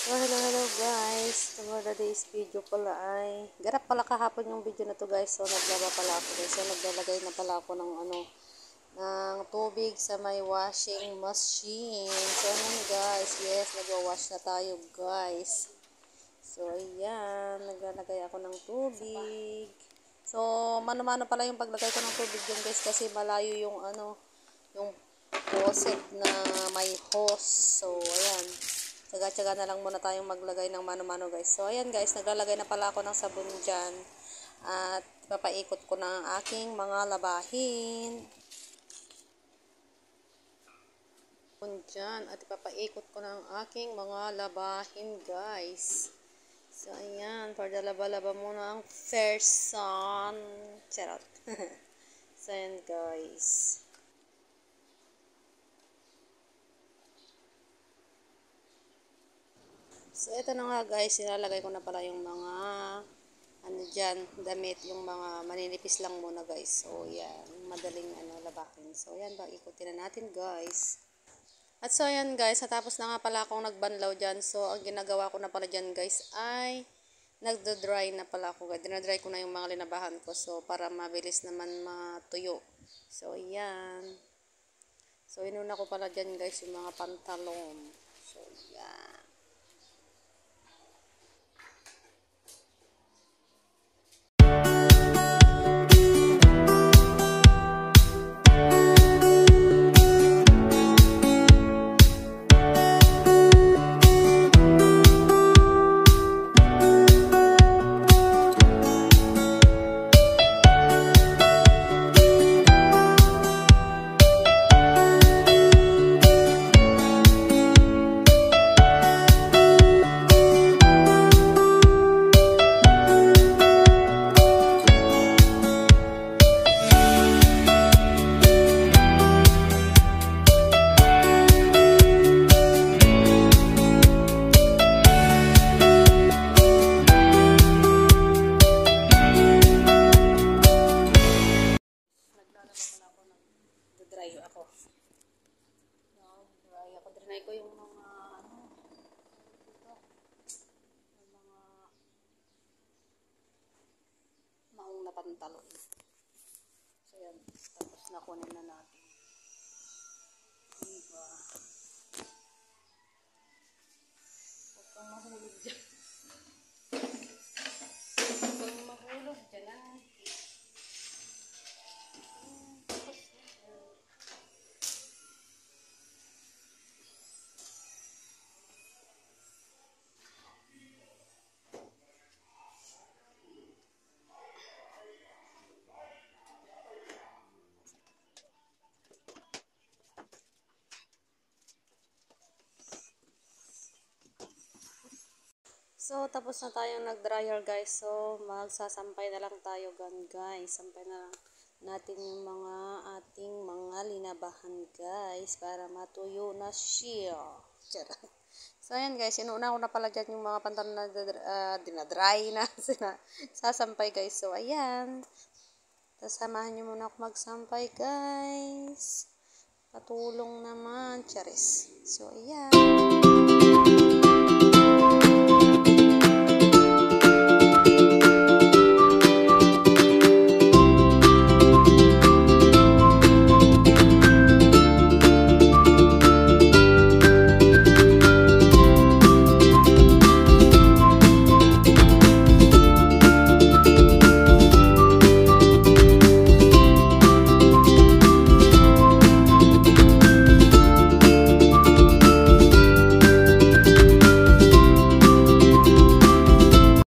Hello guys. For today's video pala ay garap pala kahapon yung video na to guys. So naglaba pala ako guys. So naglalagay na pala ako ng ng tubig sa may washing machine. So ayan guys, yes, nagwa-wash na tayo guys. So ayan, naglalagay ako ng tubig. So mano-mano pala yung paglagay ko ng tubig dyan guys kasi malayo yung yung faucet na may hose. So ayan, tsaga-tsaga na lang muna tayong maglagay ng mano-mano guys. So ayan guys, naglalagay na pala ako ng sabon dyan. At papaikot ko na ang aking mga labahin. Dyan, at ipapaikot ko na ang aking mga labahin guys. So ayan, para laba-laba muna ang person. Charot. So ayan guys. So, ito na nga guys, nilalagay ko na pala yung mga dyan, damit, yung mga maninipis lang muna guys. So, yan, madaling labahin. So, yan, ikutin na natin guys. At so, yan guys, natapos na nga pala akong nagbanlaw dyan. So, ang ginagawa ko na pala dyan guys ay nagdo-dry na pala ako guys. Dinadry ko na yung mga linabahan ko. So, para mabilis naman matuyo. So, yan. So, inuna ko pala dyan guys yung mga pantalon. So, yan. Dry ko yung mga maong na pantalon. So yan, tapos na kunin na natin. Diba? Huwag kang mahulog dyan. Huwag kang mahulog dyan ah. So, tapos na tayong nag-dryer guys. So, magsasampay na lang tayo guys. Sampay na lang natin yung mga ating mga linabahan guys. Para matuyo na siya. So, ayan guys. Inuuna ko na pala dyan yung mga pantalon na dinadry na. Sasampay guys. So, ayan. Tapos, samahan nyo muna ako magsampay guys. Patulong naman. Charis. So, ayan.